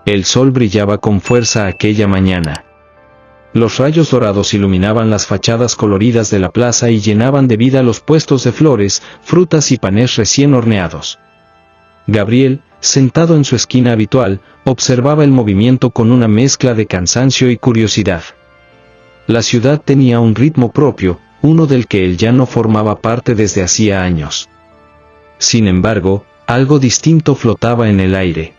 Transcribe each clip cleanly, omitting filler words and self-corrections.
El sol brillaba con fuerza aquella mañana. Los rayos dorados iluminaban las fachadas coloridas de la plaza y llenaban de vida los puestos de flores, frutas y panes recién horneados. Gabriel, sentado en su esquina habitual, observaba el movimiento con una mezcla de cansancio y curiosidad. La ciudad tenía un ritmo propio, uno del que él ya no formaba parte desde hacía años. Sin embargo, algo distinto flotaba en el aire.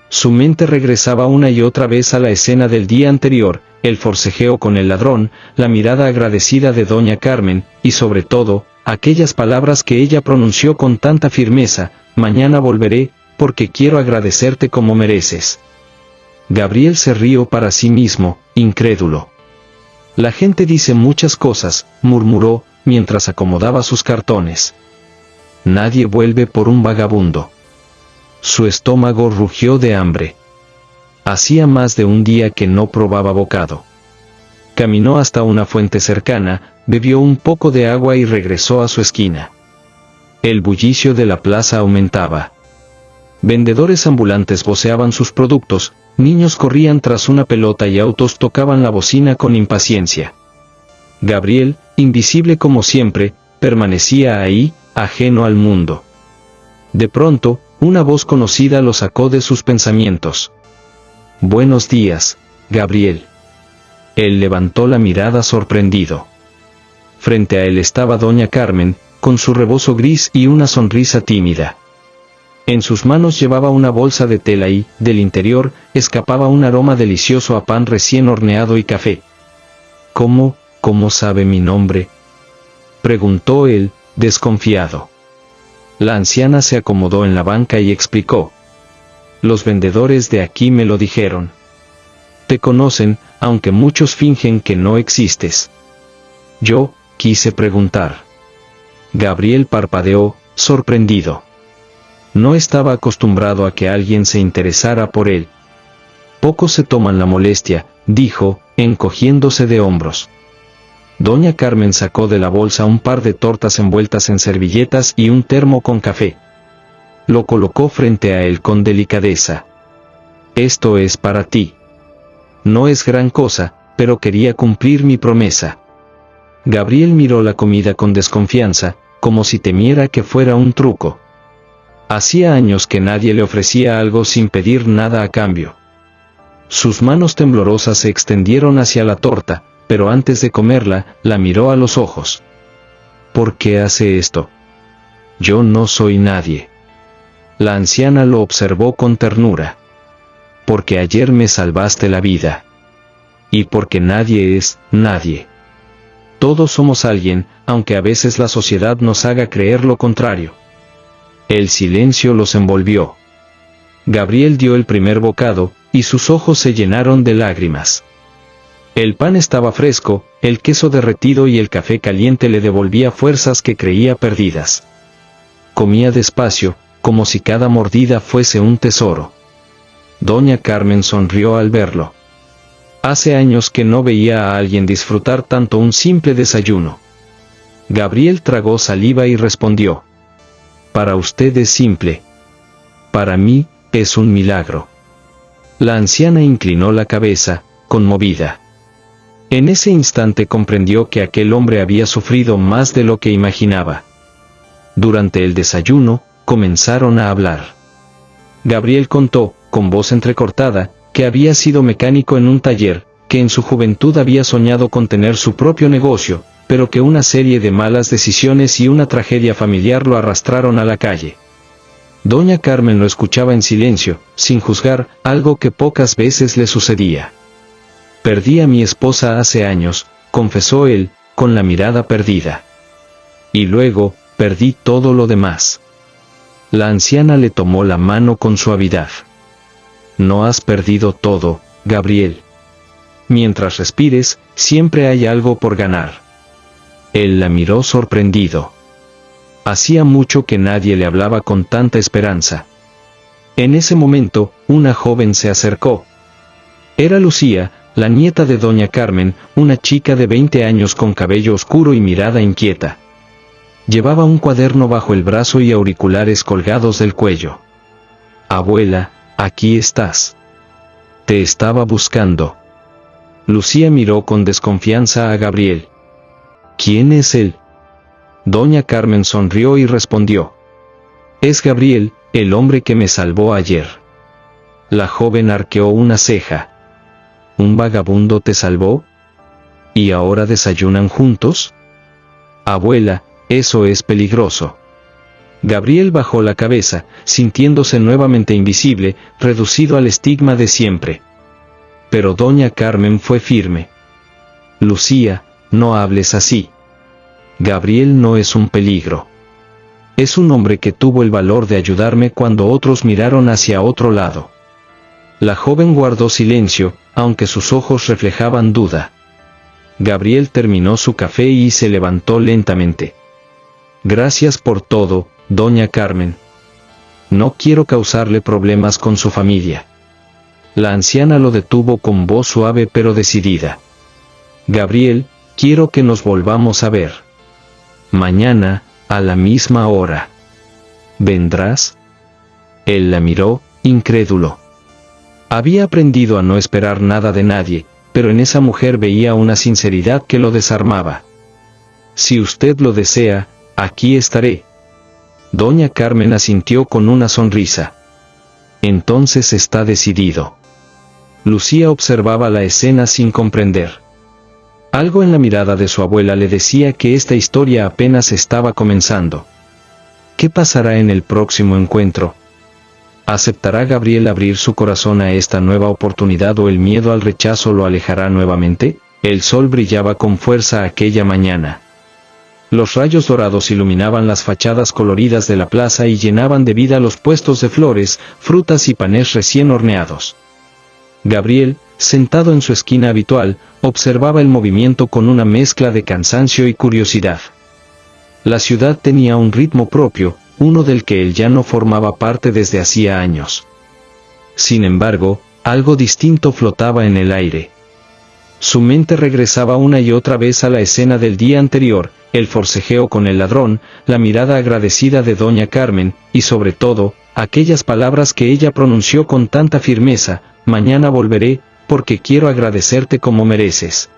Su mente regresaba una y otra vez a la escena del día anterior, el forcejeo con el ladrón, la mirada agradecida de doña Carmen, y sobre todo, aquellas palabras que ella pronunció con tanta firmeza: mañana volveré, porque quiero agradecerte como mereces. Gabriel se rió para sí mismo, incrédulo. La gente dice muchas cosas, murmuró, mientras acomodaba sus cartones. Nadie vuelve por un vagabundo. Su estómago rugió de hambre. Hacía más de un día que no probaba bocado. Caminó hasta una fuente cercana, bebió un poco de agua y regresó a su esquina. El bullicio de la plaza aumentaba. Vendedores ambulantes voceaban sus productos, niños corrían tras una pelota y autos tocaban la bocina con impaciencia. Gabriel, invisible como siempre, permanecía ahí, ajeno al mundo. De pronto, una voz conocida lo sacó de sus pensamientos. Buenos días, Gabriel. Él levantó la mirada sorprendido. Frente a él estaba doña Carmen, con su rebozo gris y una sonrisa tímida. En sus manos llevaba una bolsa de tela y, del interior, escapaba un aroma delicioso a pan recién horneado y café. ¿Cómo sabe mi nombre?, preguntó él, desconfiado. La anciana se acomodó en la banca y explicó. Los vendedores de aquí me lo dijeron. Te conocen, aunque muchos fingen que no existes. Yo, quise preguntar. Gabriel parpadeó, sorprendido. No estaba acostumbrado a que alguien se interesara por él. Pocos se toman la molestia, dijo, encogiéndose de hombros. Doña Carmen sacó de la bolsa un par de tortas envueltas en servilletas y un termo con café. Lo colocó frente a él con delicadeza. Esto es para ti. No es gran cosa, pero quería cumplir mi promesa. Gabriel miró la comida con desconfianza, como si temiera que fuera un truco. Hacía años que nadie le ofrecía algo sin pedir nada a cambio. Sus manos temblorosas se extendieron hacia la torta, pero antes de comerla, la miró a los ojos. ¿Por qué hace esto? Yo no soy nadie. La anciana lo observó con ternura. Porque ayer me salvaste la vida. Y porque nadie es nadie. Todos somos alguien, aunque a veces la sociedad nos haga creer lo contrario. El silencio los envolvió. Gabriel dio el primer bocado, y sus ojos se llenaron de lágrimas. El pan estaba fresco, el queso derretido y el café caliente le devolvía fuerzas que creía perdidas. Comía despacio, como si cada mordida fuese un tesoro. Doña Carmen sonrió al verlo. Hace años que no veía a alguien disfrutar tanto un simple desayuno. Gabriel tragó saliva y respondió. Para usted es simple. Para mí, es un milagro. La anciana inclinó la cabeza, conmovida. En ese instante comprendió que aquel hombre había sufrido más de lo que imaginaba. Durante el desayuno, comenzaron a hablar. Gabriel contó, con voz entrecortada, que había sido mecánico en un taller, que en su juventud había soñado con tener su propio negocio, pero que una serie de malas decisiones y una tragedia familiar lo arrastraron a la calle. Doña Carmen lo escuchaba en silencio, sin juzgar, algo que pocas veces le sucedía. Perdí a mi esposa hace años, confesó él, con la mirada perdida. Y luego, perdí todo lo demás. La anciana le tomó la mano con suavidad. No has perdido todo, Gabriel. Mientras respires, siempre hay algo por ganar. Él la miró sorprendido. Hacía mucho que nadie le hablaba con tanta esperanza. En ese momento, una joven se acercó. Era Lucía, la nieta de doña Carmen, una chica de 20 años con cabello oscuro y mirada inquieta. Llevaba un cuaderno bajo el brazo y auriculares colgados del cuello. Abuela, aquí estás. Te estaba buscando. Lucía miró con desconfianza a Gabriel. ¿Quién es él? Doña Carmen sonrió y respondió. Es Gabriel, el hombre que me salvó ayer. La joven arqueó una ceja. ¿Un vagabundo te salvó? ¿Y ahora desayunan juntos? Abuela, eso es peligroso. Gabriel bajó la cabeza, sintiéndose nuevamente invisible, reducido al estigma de siempre. Pero doña Carmen fue firme. Lucía, no hables así. Gabriel no es un peligro. Es un hombre que tuvo el valor de ayudarme cuando otros miraron hacia otro lado. La joven guardó silencio, aunque sus ojos reflejaban duda. Gabriel terminó su café y se levantó lentamente. Gracias por todo, doña Carmen. No quiero causarle problemas con su familia. La anciana lo detuvo con voz suave pero decidida. Gabriel, quiero que nos volvamos a ver. Mañana, a la misma hora. ¿Vendrás? Él la miró, incrédulo. Había aprendido a no esperar nada de nadie, pero en esa mujer veía una sinceridad que lo desarmaba. Si usted lo desea, aquí estaré. Doña Carmen asintió con una sonrisa. Entonces está decidido. Lucía observaba la escena sin comprender. Algo en la mirada de su abuela le decía que esta historia apenas estaba comenzando. ¿Qué pasará en el próximo encuentro? ¿Aceptará Gabriel abrir su corazón a esta nueva oportunidad o el miedo al rechazo lo alejará nuevamente? El sol brillaba con fuerza aquella mañana. Los rayos dorados iluminaban las fachadas coloridas de la plaza y llenaban de vida los puestos de flores, frutas y panes recién horneados. Gabriel, sentado en su esquina habitual, observaba el movimiento con una mezcla de cansancio y curiosidad. La ciudad tenía un ritmo propio, uno del que él ya no formaba parte desde hacía años. Sin embargo, algo distinto flotaba en el aire. Su mente regresaba una y otra vez a la escena del día anterior, el forcejeo con el ladrón, la mirada agradecida de doña Carmen, y sobre todo, aquellas palabras que ella pronunció con tanta firmeza: mañana volveré, porque quiero agradecerte como mereces.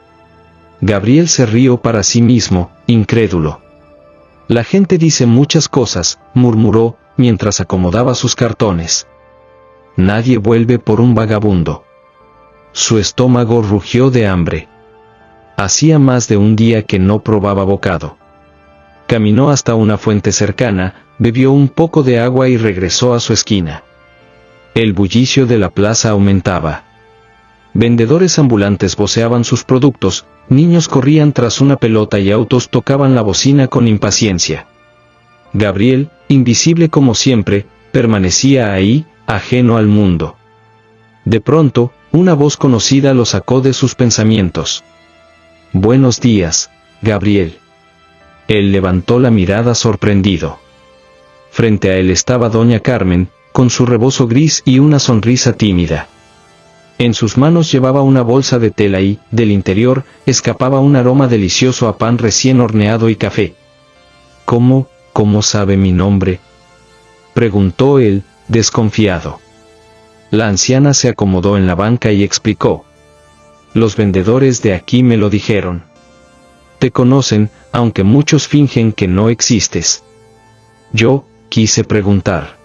Gabriel se rió para sí mismo, incrédulo. La gente dice muchas cosas, murmuró, mientras acomodaba sus cartones. Nadie vuelve por un vagabundo. Su estómago rugió de hambre. Hacía más de un día que no probaba bocado. Caminó hasta una fuente cercana, bebió un poco de agua y regresó a su esquina. El bullicio de la plaza aumentaba. Vendedores ambulantes voceaban sus productos, niños corrían tras una pelota y autos tocaban la bocina con impaciencia. Gabriel, invisible como siempre, permanecía ahí, ajeno al mundo. De pronto, una voz conocida lo sacó de sus pensamientos. Buenos días, Gabriel. Él levantó la mirada sorprendido. Frente a él estaba doña Carmen, con su rebozo gris y una sonrisa tímida. En sus manos llevaba una bolsa de tela y, del interior, escapaba un aroma delicioso a pan recién horneado y café. ¿Cómo sabe mi nombre?, preguntó él, desconfiado. La anciana se acomodó en la banca y explicó. Los vendedores de aquí me lo dijeron. Te conocen, aunque muchos fingen que no existes. Yo quise preguntar.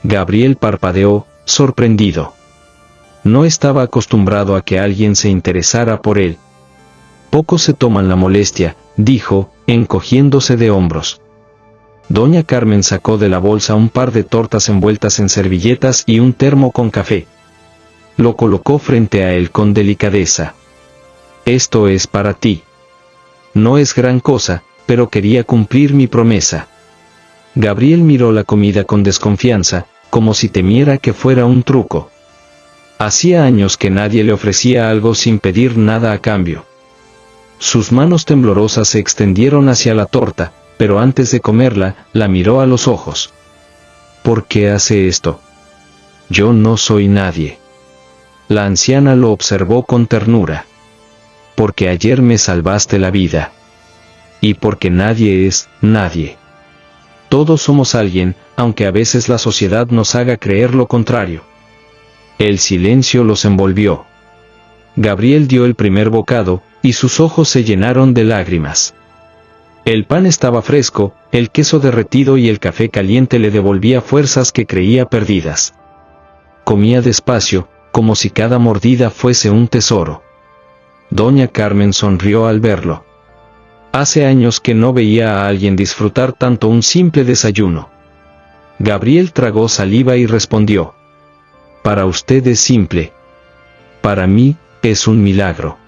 Gabriel parpadeó, sorprendido. No estaba acostumbrado a que alguien se interesara por él. Pocos se toman la molestia, dijo, encogiéndose de hombros. Doña Carmen sacó de la bolsa un par de tortas envueltas en servilletas y un termo con café. Lo colocó frente a él con delicadeza. Esto es para ti. No es gran cosa, pero quería cumplir mi promesa. Gabriel miró la comida con desconfianza, como si temiera que fuera un truco. Hacía años que nadie le ofrecía algo sin pedir nada a cambio. Sus manos temblorosas se extendieron hacia la torta, pero antes de comerla, la miró a los ojos. ¿Por qué hace esto? Yo no soy nadie. La anciana lo observó con ternura. Porque ayer me salvaste la vida. Y porque nadie es nadie. Todos somos alguien, aunque a veces la sociedad nos haga creer lo contrario. El silencio los envolvió. Gabriel dio el primer bocado, y sus ojos se llenaron de lágrimas. El pan estaba fresco, el queso derretido y el café caliente le devolvía fuerzas que creía perdidas. Comía despacio, como si cada mordida fuese un tesoro. Doña Carmen sonrió al verlo. Hace años que no veía a alguien disfrutar tanto un simple desayuno. Gabriel tragó saliva y respondió: «Para usted es simple. Para mí, es un milagro».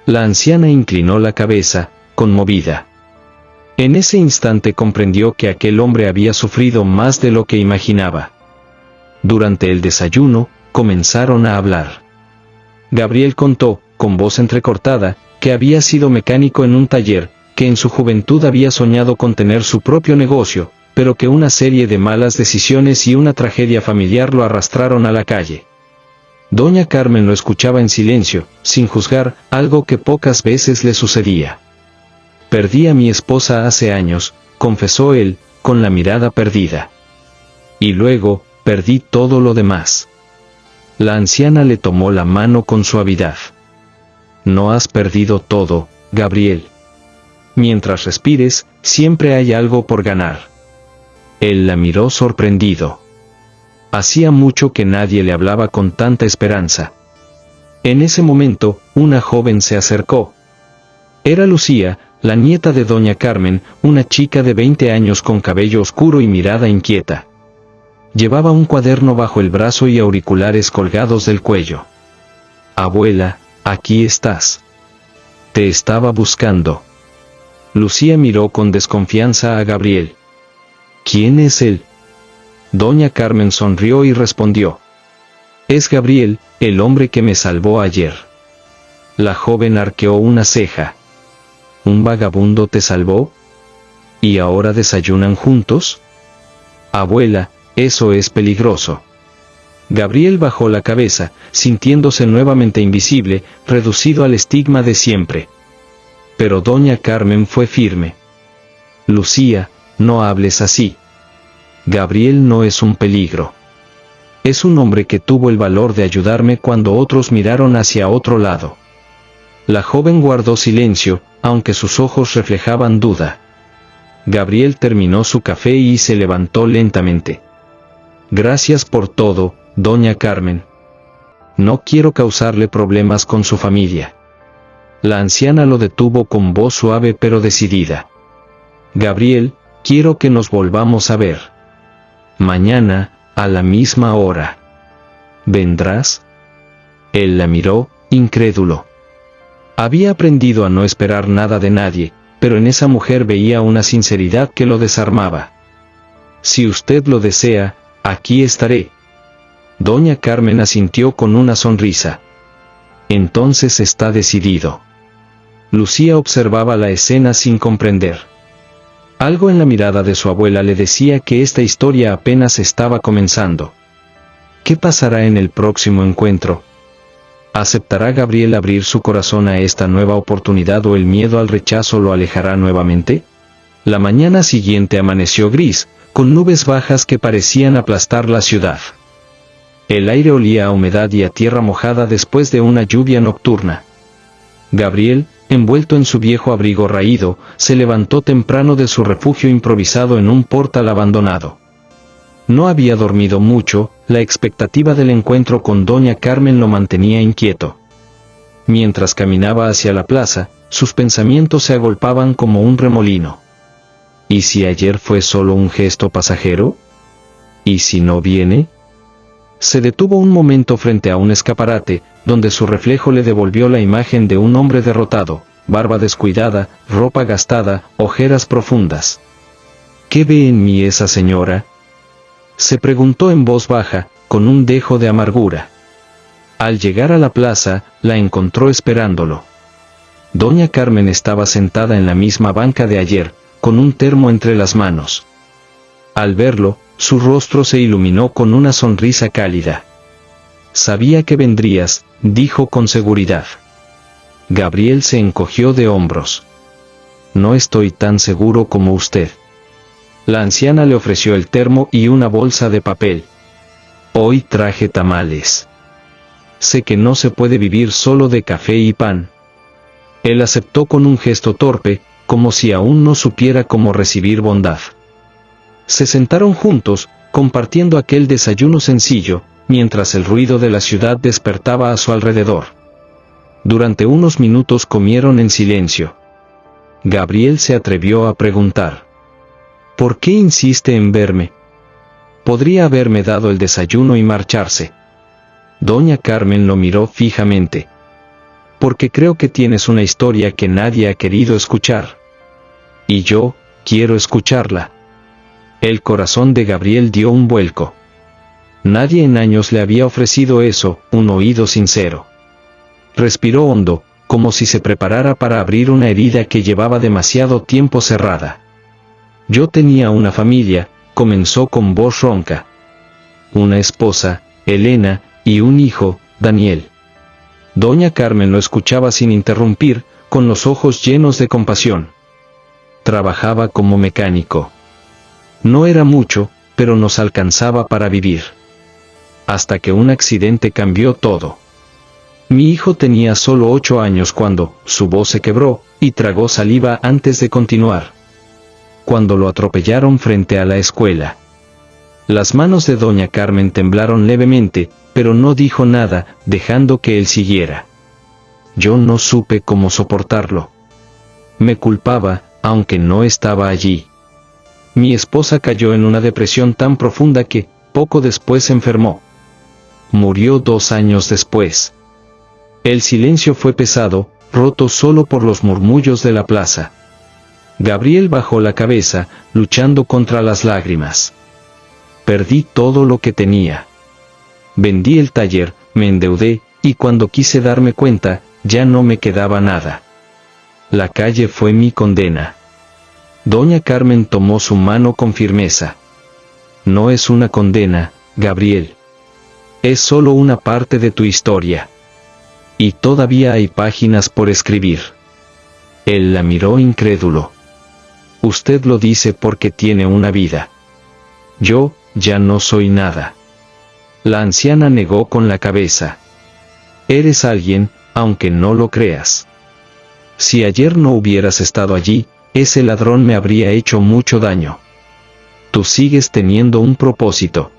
La anciana inclinó la cabeza, conmovida. En ese instante comprendió que aquel hombre había sufrido más de lo que imaginaba. Durante el desayuno, comenzaron a hablar. Gabriel contó, con voz entrecortada, que había sido mecánico en un taller, que en su juventud había soñado con tener su propio negocio, pero que una serie de malas decisiones y una tragedia familiar lo arrastraron a la calle. Doña Carmen lo escuchaba en silencio, sin juzgar, algo que pocas veces le sucedía. «Perdí a mi esposa hace años», confesó él, con la mirada perdida. «Y luego, perdí todo lo demás». La anciana le tomó la mano con suavidad. «No has perdido todo, Gabriel. Mientras respires, siempre hay algo por ganar». Él la miró sorprendido. Hacía mucho que nadie le hablaba con tanta esperanza. En ese momento, una joven se acercó. Era Lucía, la nieta de doña Carmen, una chica de 20 años con cabello oscuro y mirada inquieta. Llevaba un cuaderno bajo el brazo y auriculares colgados del cuello. «Abuela, aquí estás. Te estaba buscando». Lucía miró con desconfianza a Gabriel. «¿Quién es él?». Doña Carmen sonrió y respondió: «Es Gabriel, el hombre que me salvó ayer». La joven arqueó una ceja. «¿Un vagabundo te salvó? ¿Y ahora desayunan juntos?». «Abuela, eso es peligroso». Gabriel bajó la cabeza, sintiéndose nuevamente invisible, reducido al estigma de siempre. Pero doña Carmen fue firme. «Lucía, no hables así. Gabriel no es un peligro. Es un hombre que tuvo el valor de ayudarme cuando otros miraron hacia otro lado». La joven guardó silencio, aunque sus ojos reflejaban duda. Gabriel terminó su café y se levantó lentamente. «Gracias por todo, doña Carmen. No quiero causarle problemas con su familia». La anciana lo detuvo con voz suave pero decidida. «Gabriel, quiero que nos volvamos a ver. Mañana, a la misma hora. ¿Vendrás?». Él la miró, incrédulo. Había aprendido a no esperar nada de nadie, pero en esa mujer veía una sinceridad que lo desarmaba. «Si usted lo desea, aquí estaré». Doña Carmen asintió con una sonrisa. «Entonces está decidido». Lucía observaba la escena sin comprender. Algo en la mirada de su abuela le decía que esta historia apenas estaba comenzando. ¿Qué pasará en el próximo encuentro? ¿Aceptará Gabriel abrir su corazón a esta nueva oportunidad o el miedo al rechazo lo alejará nuevamente? La mañana siguiente amaneció gris, con nubes bajas que parecían aplastar la ciudad. El aire olía a humedad y a tierra mojada después de una lluvia nocturna. Gabriel, envuelto en su viejo abrigo raído, se levantó temprano de su refugio improvisado en un portal abandonado. No había dormido mucho, la expectativa del encuentro con doña Carmen lo mantenía inquieto. Mientras caminaba hacia la plaza, sus pensamientos se agolpaban como un remolino. ¿Y si ayer fue solo un gesto pasajero? ¿Y si no viene? Se detuvo un momento frente a un escaparate, donde su reflejo le devolvió la imagen de un hombre derrotado, barba descuidada, ropa gastada, ojeras profundas. ¿Qué ve en mí esa señora?, se preguntó en voz baja, con un dejo de amargura. Al llegar a la plaza, la encontró esperándolo. Doña Carmen estaba sentada en la misma banca de ayer, con un termo entre las manos. Al verlo, su rostro se iluminó con una sonrisa cálida. «Sabía que vendrías», dijo con seguridad. Gabriel se encogió de hombros. «No estoy tan seguro como usted». La anciana le ofreció el termo y una bolsa de papel. Hoy traje tamales. Sé que no se puede vivir solo de café y pan. Él aceptó con un gesto torpe, como si aún no supiera cómo recibir bondad. Se sentaron juntos, compartiendo aquel desayuno sencillo, mientras el ruido de la ciudad despertaba a su alrededor. Durante unos minutos comieron en silencio. Gabriel se atrevió a preguntar: ¿por qué insiste en verme? Podría haberme dado el desayuno y marcharse. Doña Carmen lo miró fijamente. Porque creo que tienes una historia que nadie ha querido escuchar. Y yo, quiero escucharla. El corazón de Gabriel dio un vuelco. Nadie en años le había ofrecido eso, un oído sincero. Respiró hondo, como si se preparara para abrir una herida que llevaba demasiado tiempo cerrada. Yo tenía una familia, comenzó con voz ronca. Una esposa, Elena, y un hijo, Daniel. Doña Carmen lo escuchaba sin interrumpir, con los ojos llenos de compasión. Trabajaba como mecánico. No era mucho, pero nos alcanzaba para vivir. Hasta que un accidente cambió todo. Mi hijo tenía solo 8 años cuando su voz se quebró, y tragó saliva antes de continuar. Cuando lo atropellaron frente a la escuela. Las manos de doña Carmen temblaron levemente, pero no dijo nada, dejando que él siguiera. Yo no supe cómo soportarlo. Me culpaba, aunque no estaba allí. Mi esposa cayó en una depresión tan profunda que, poco después se enfermó. Murió 2 años después. El silencio fue pesado, roto solo por los murmullos de la plaza. Gabriel bajó la cabeza, luchando contra las lágrimas. Perdí todo lo que tenía. Vendí el taller, me endeudé, y cuando quise darme cuenta, ya no me quedaba nada. La calle fue mi condena. Doña Carmen tomó su mano con firmeza. No es una condena, Gabriel. Es solo una parte de tu historia. Y todavía hay páginas por escribir. Él la miró incrédulo. Usted lo dice porque tiene una vida. Yo, ya no soy nada. La anciana negó con la cabeza. Eres alguien, aunque no lo creas. Si ayer no hubieras estado allí, ese ladrón me habría hecho mucho daño. Tú sigues teniendo un propósito.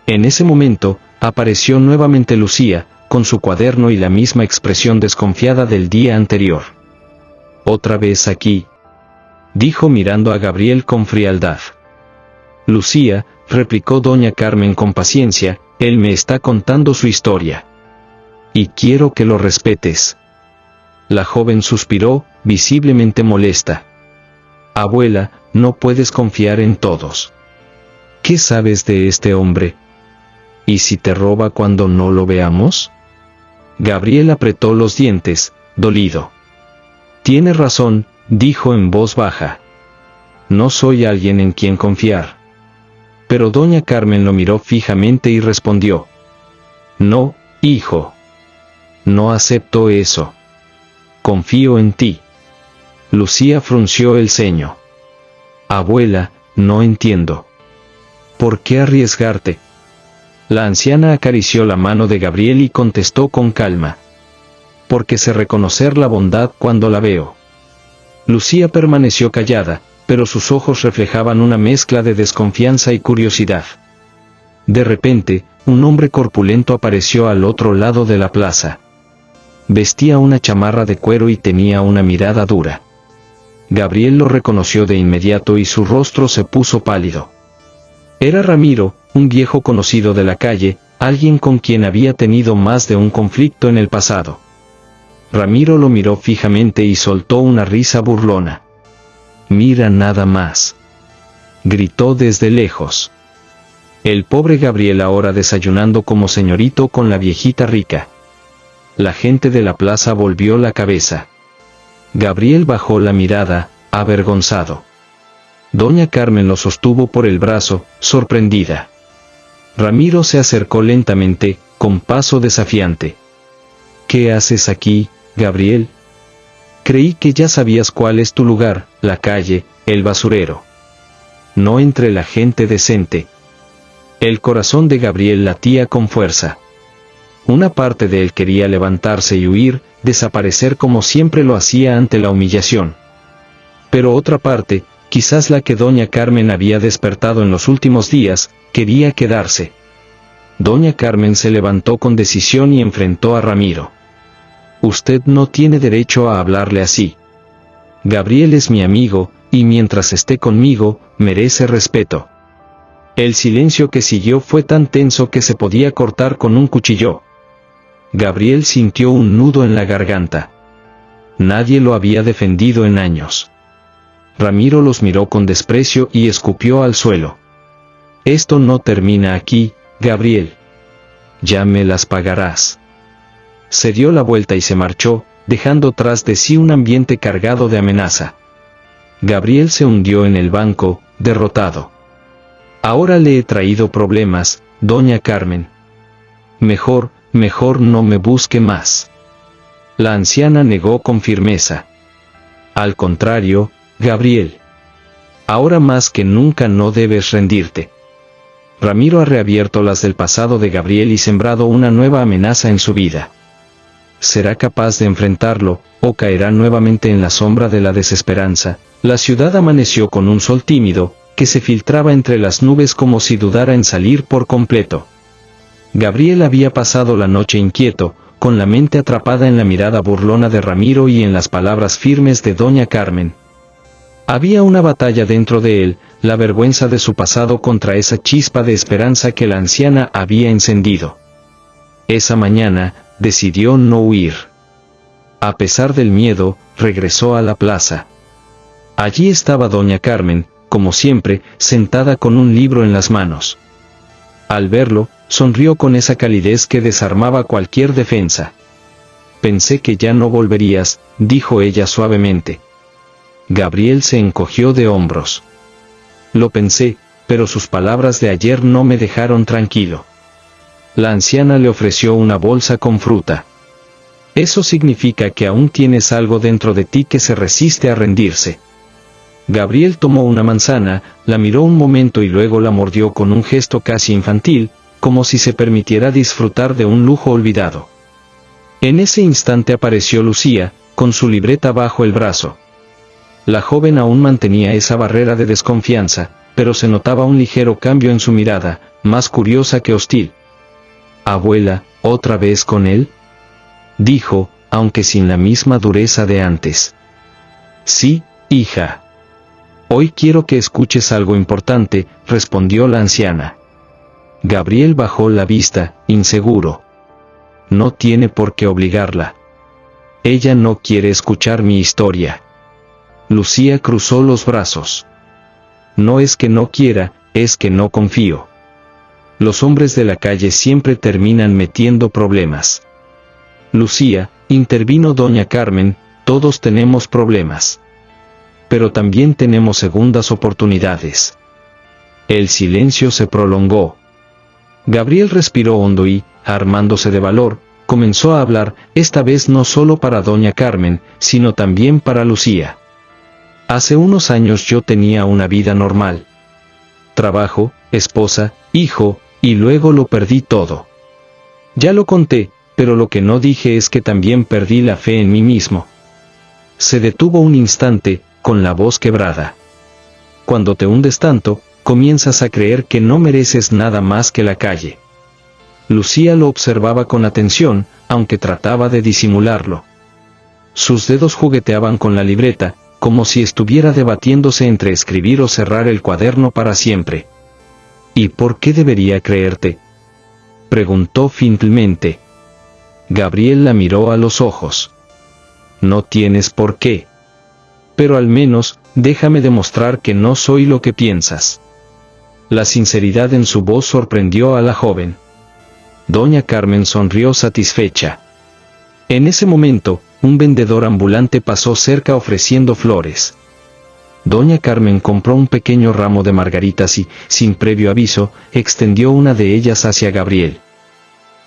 En ese momento, apareció nuevamente Lucía, con su cuaderno y la misma expresión desconfiada del día anterior. «¿Otra vez aquí?», dijo mirando a Gabriel con frialdad. «Lucía», replicó doña Carmen con paciencia, «él me está contando su historia. Y quiero que lo respetes». La joven suspiró, visiblemente molesta. «Abuela, no puedes confiar en todos. ¿Qué sabes de este hombre? ¿Y si te roba cuando no lo veamos?». Gabriel apretó los dientes, dolido. «Tiene razón», dijo en voz baja. «No soy alguien en quien confiar». Pero doña Carmen lo miró fijamente y respondió: «No, hijo. No acepto eso. Confío en ti». Lucía frunció el ceño. «Abuela, no entiendo. ¿Por qué arriesgarte?». La anciana acarició la mano de Gabriel y contestó con calma: «Porque sé reconocer la bondad cuando la veo». Lucía permaneció callada, pero sus ojos reflejaban una mezcla de desconfianza y curiosidad. De repente, un hombre corpulento apareció al otro lado de la plaza. Vestía una chamarra de cuero y tenía una mirada dura. Gabriel lo reconoció de inmediato y su rostro se puso pálido. Era Ramiro, un viejo conocido de la calle, alguien con quien había tenido más de un conflicto en el pasado. Ramiro lo miró fijamente y soltó una risa burlona. «Mira nada más», gritó desde lejos. El pobre Gabriel ahora desayunando como señorito con la viejita rica. La gente de la plaza volvió la cabeza. Gabriel bajó la mirada, avergonzado. Doña Carmen lo sostuvo por el brazo, sorprendida. Ramiro se acercó lentamente, con paso desafiante. «¿Qué haces aquí, Gabriel? Creí que ya sabías cuál es tu lugar, la calle, el basurero. No entre la gente decente». El corazón de Gabriel latía con fuerza. Una parte de él quería levantarse y huir, desaparecer como siempre lo hacía ante la humillación. Pero otra parte, quizás la que doña Carmen había despertado en los últimos días, quería quedarse. Doña Carmen se levantó con decisión y enfrentó a Ramiro. Usted no tiene derecho a hablarle así. Gabriel es mi amigo, y mientras esté conmigo, merece respeto. El silencio que siguió fue tan tenso que se podía cortar con un cuchillo. Gabriel sintió un nudo en la garganta. Nadie lo había defendido en años. Ramiro los miró con desprecio y escupió al suelo. Esto no termina aquí, Gabriel. Ya me las pagarás. Se dio la vuelta y se marchó, dejando tras de sí un ambiente cargado de amenaza. Gabriel se hundió en el banco, derrotado. Ahora le he traído problemas, doña Carmen. Mejor no me busque más. La anciana negó con firmeza. Al contrario, Gabriel. Ahora más que nunca no debes rendirte. Ramiro ha reabierto las del pasado de Gabriel y sembrado una nueva amenaza en su vida. ¿Será capaz de enfrentarlo, o caerá nuevamente en la sombra de la desesperanza? La ciudad amaneció con un sol tímido, que se filtraba entre las nubes como si dudara en salir por completo. Gabriel había pasado la noche inquieto, con la mente atrapada en la mirada burlona de Ramiro y en las palabras firmes de doña Carmen. Había una batalla dentro de él, la vergüenza de su pasado contra esa chispa de esperanza que la anciana había encendido. Esa mañana, decidió no huir. A pesar del miedo, regresó a la plaza. Allí estaba doña Carmen, como siempre, sentada con un libro en las manos. Al verlo, sonrió con esa calidez que desarmaba cualquier defensa. Pensé que ya no volverías, dijo ella suavemente. Gabriel se encogió de hombros. Lo pensé, pero sus palabras de ayer no me dejaron tranquilo. La anciana le ofreció una bolsa con fruta. Eso significa que aún tienes algo dentro de ti que se resiste a rendirse. Gabriel tomó una manzana, la miró un momento y luego la mordió con un gesto casi infantil, como si se permitiera disfrutar de un lujo olvidado. En ese instante apareció Lucía, con su libreta bajo el brazo. La joven aún mantenía esa barrera de desconfianza, pero se notaba un ligero cambio en su mirada, más curiosa que hostil. «Abuela, ¿otra vez con él?», dijo, aunque sin la misma dureza de antes. «Sí, hija. Hoy quiero que escuches algo importante», respondió la anciana. Gabriel bajó la vista, inseguro. No tiene por qué obligarla. Ella no quiere escuchar mi historia. Lucía cruzó los brazos. No es que no quiera, es que no confío. Los hombres de la calle siempre terminan metiendo problemas. Lucía, intervino doña Carmen, todos tenemos problemas. Pero también tenemos segundas oportunidades. El silencio se prolongó. Gabriel respiró hondo y, armándose de valor, comenzó a hablar, esta vez no solo para doña Carmen, sino también para Lucía. Hace unos años yo tenía una vida normal. Trabajo, esposa, hijo, y luego lo perdí todo. Ya lo conté, pero lo que no dije es que también perdí la fe en mí mismo. Se detuvo un instante, con la voz quebrada. Cuando te hundes tanto, comienzas a creer que no mereces nada más que la calle. Lucía lo observaba con atención, aunque trataba de disimularlo. Sus dedos jugueteaban con la libreta, como si estuviera debatiéndose entre escribir o cerrar el cuaderno para siempre. ¿Y por qué debería creerte?, preguntó finalmente. Gabriel la miró a los ojos. No tienes por qué. Pero al menos, déjame demostrar que no soy lo que piensas. La sinceridad en su voz sorprendió a la joven. Doña Carmen sonrió satisfecha. En ese momento, un vendedor ambulante pasó cerca ofreciendo flores. Doña Carmen compró un pequeño ramo de margaritas y, sin previo aviso, extendió una de ellas hacia Gabriel.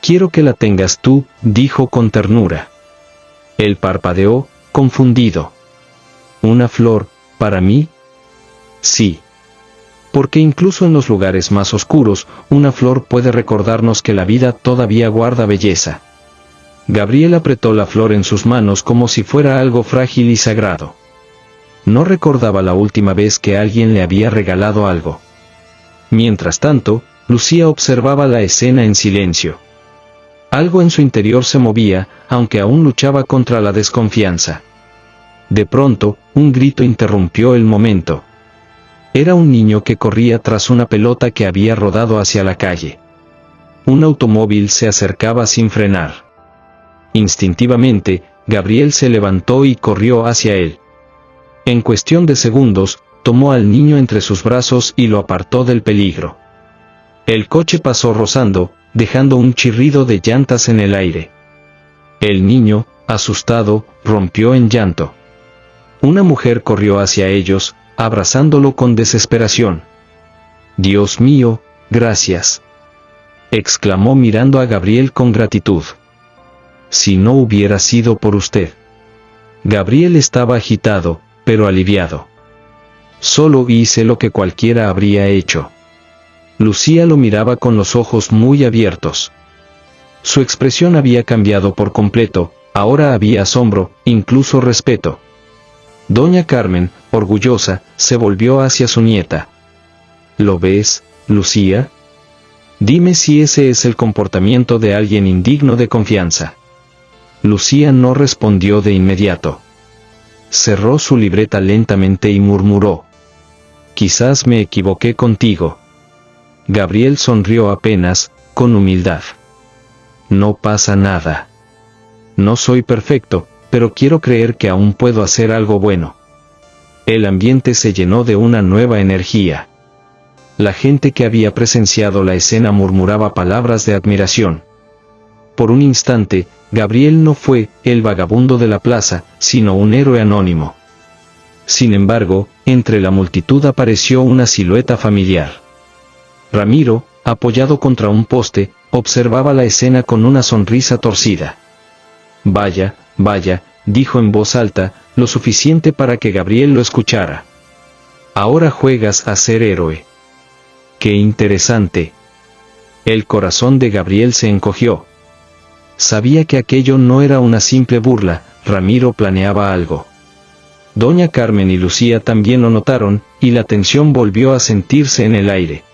«Quiero que la tengas tú», dijo con ternura. Él parpadeó, confundido. «¿Una flor, para mí?». «Sí. Porque incluso en los lugares más oscuros, una flor puede recordarnos que la vida todavía guarda belleza. Gabriel apretó la flor en sus manos como si fuera algo frágil y sagrado. No recordaba la última vez que alguien le había regalado algo. Mientras tanto, Lucía observaba la escena en silencio. Algo en su interior se movía, aunque aún luchaba contra la desconfianza. De pronto, un grito interrumpió el momento. Era un niño que corría tras una pelota que había rodado hacia la calle. Un automóvil se acercaba sin frenar. Instintivamente, Gabriel se levantó y corrió hacia él. En cuestión de segundos, tomó al niño entre sus brazos y lo apartó del peligro. El coche pasó rozando, dejando un chirrido de llantas en el aire. El niño, asustado, rompió en llanto. Una mujer corrió hacia ellos, abrazándolo con desesperación. «Dios mío, gracias», exclamó mirando a Gabriel con gratitud. «Si no hubiera sido por usted». Gabriel estaba agitado, pero aliviado. «Solo hice lo que cualquiera habría hecho». Lucía lo miraba con los ojos muy abiertos. Su expresión había cambiado por completo, ahora había asombro, incluso respeto. Doña Carmen, orgullosa, se volvió hacia su nieta. «¿Lo ves, Lucía? Dime si ese es el comportamiento de alguien indigno de confianza». Lucía no respondió de inmediato. Cerró su libreta lentamente y murmuró: «Quizás me equivoqué contigo». Gabriel sonrió apenas, con humildad. «No pasa nada. No soy perfecto, pero quiero creer que aún puedo hacer algo bueno». El ambiente se llenó de una nueva energía. La gente que había presenciado la escena murmuraba palabras de admiración. Por un instante, Gabriel no fue el vagabundo de la plaza, sino un héroe anónimo. Sin embargo, entre la multitud apareció una silueta familiar. Ramiro, apoyado contra un poste, observaba la escena con una sonrisa torcida. «Vaya, vaya», dijo en voz alta, lo suficiente para que Gabriel lo escuchara. «Ahora juegas a ser héroe». «Qué interesante». El corazón de Gabriel se encogió. Sabía que aquello no era una simple burla, Ramiro planeaba algo. Doña Carmen y Lucía también lo notaron, y la tensión volvió a sentirse en el aire.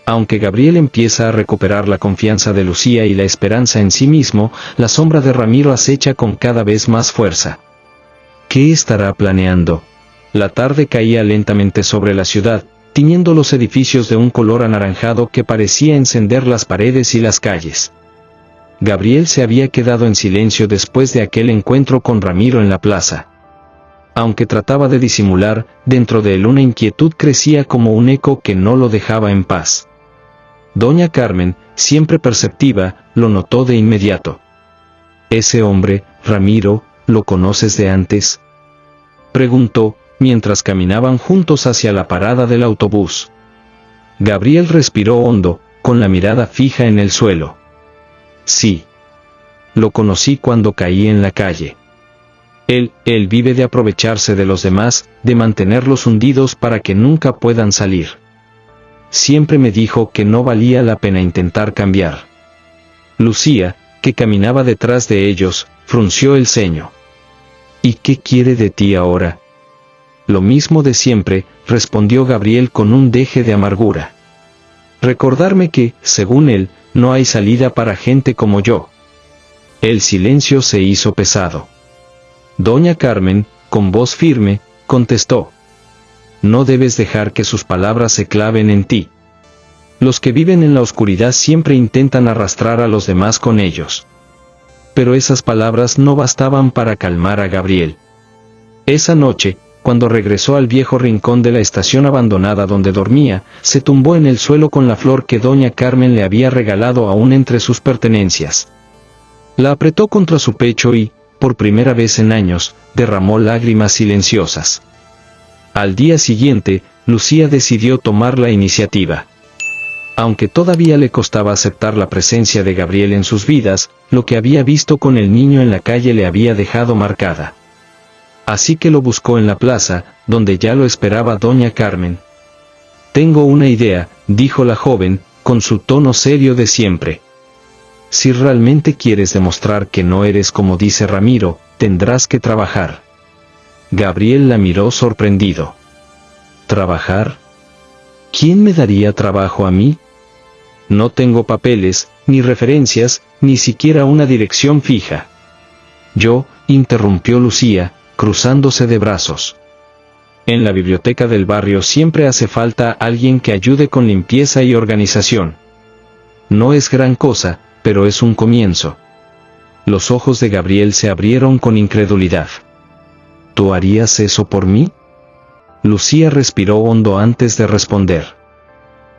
Aunque Gabriel empieza a recuperar la confianza de Lucía y la esperanza en sí mismo, la sombra de Ramiro acecha con cada vez más fuerza. ¿Qué estará planeando? La tarde caía lentamente sobre la ciudad, tiñendo los edificios de un color anaranjado que parecía encender las paredes y las calles. Gabriel se había quedado en silencio después de aquel encuentro con Ramiro en la plaza. Aunque trataba de disimular, dentro de él una inquietud crecía como un eco que no lo dejaba en paz. Doña Carmen, siempre perceptiva, lo notó de inmediato. «¿Ese hombre, Ramiro, lo conoces de antes?», preguntó, mientras caminaban juntos hacia la parada del autobús. Gabriel respiró hondo, con la mirada fija en el suelo. «Sí. Lo conocí cuando caí en la calle. Él vive de aprovecharse de los demás, de mantenerlos hundidos para que nunca puedan salir. Siempre me dijo que no valía la pena intentar cambiar». Lucía, que caminaba detrás de ellos, frunció el ceño. «¿Y qué quiere de ti ahora?». «Lo mismo de siempre», respondió Gabriel con un deje de amargura. «Recordarme que, según él, no hay salida para gente como yo». El silencio se hizo pesado. Doña Carmen, con voz firme, contestó: «No debes dejar que sus palabras se claven en ti. Los que viven en la oscuridad siempre intentan arrastrar a los demás con ellos». Pero esas palabras no bastaban para calmar a Gabriel. Esa noche, cuando regresó al viejo rincón de la estación abandonada donde dormía, se tumbó en el suelo con la flor que doña Carmen le había regalado aún entre sus pertenencias. La apretó contra su pecho y, por primera vez en años, derramó lágrimas silenciosas. Al día siguiente, Lucía decidió tomar la iniciativa. Aunque todavía le costaba aceptar la presencia de Gabriel en sus vidas, lo que había visto con el niño en la calle le había dejado marcada. Así que lo buscó en la plaza, donde ya lo esperaba doña Carmen. Tengo una idea, dijo la joven, con su tono serio de siempre. Si realmente quieres demostrar que no eres como dice Ramiro, tendrás que trabajar. Gabriel la miró sorprendido. ¿Trabajar? ¿Quién me daría trabajo a mí? No tengo papeles, ni referencias, ni siquiera una dirección fija. Yo, interrumpió Lucía, cruzándose de brazos. En la biblioteca del barrio siempre hace falta alguien que ayude con limpieza y organización. No es gran cosa, pero es un comienzo. Los ojos de Gabriel se abrieron con incredulidad. ¿Tú harías eso por mí? Lucía respiró hondo antes de responder.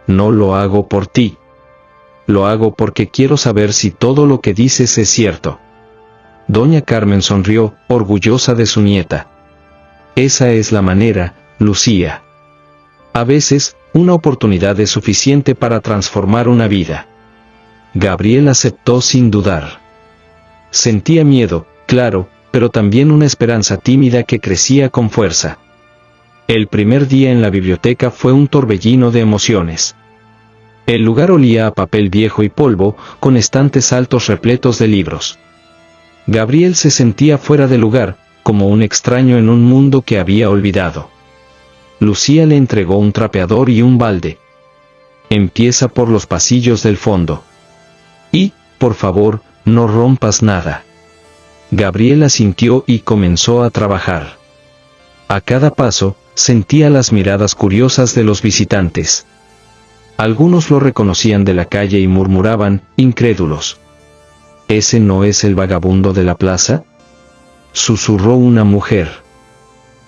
No lo hago por ti. Lo hago porque quiero saber si todo lo que dices es cierto. Doña Carmen sonrió, orgullosa de su nieta. Esa es la manera, Lucía. A veces, una oportunidad es suficiente para transformar una vida. Gabriel aceptó sin dudar. Sentía miedo, claro, pero también una esperanza tímida que crecía con fuerza. El primer día en la biblioteca fue un torbellino de emociones. El lugar olía a papel viejo y polvo, con estantes altos repletos de libros. Gabriel se sentía fuera de lugar, como un extraño en un mundo que había olvidado. Lucía le entregó un trapeador y un balde. Empieza por los pasillos del fondo. Y, por favor, no rompas nada. Gabriel asintió y comenzó a trabajar. A cada paso, sentía las miradas curiosas de los visitantes. Algunos lo reconocían de la calle y murmuraban, incrédulos. ¿Ese no es el vagabundo de la plaza?, susurró una mujer.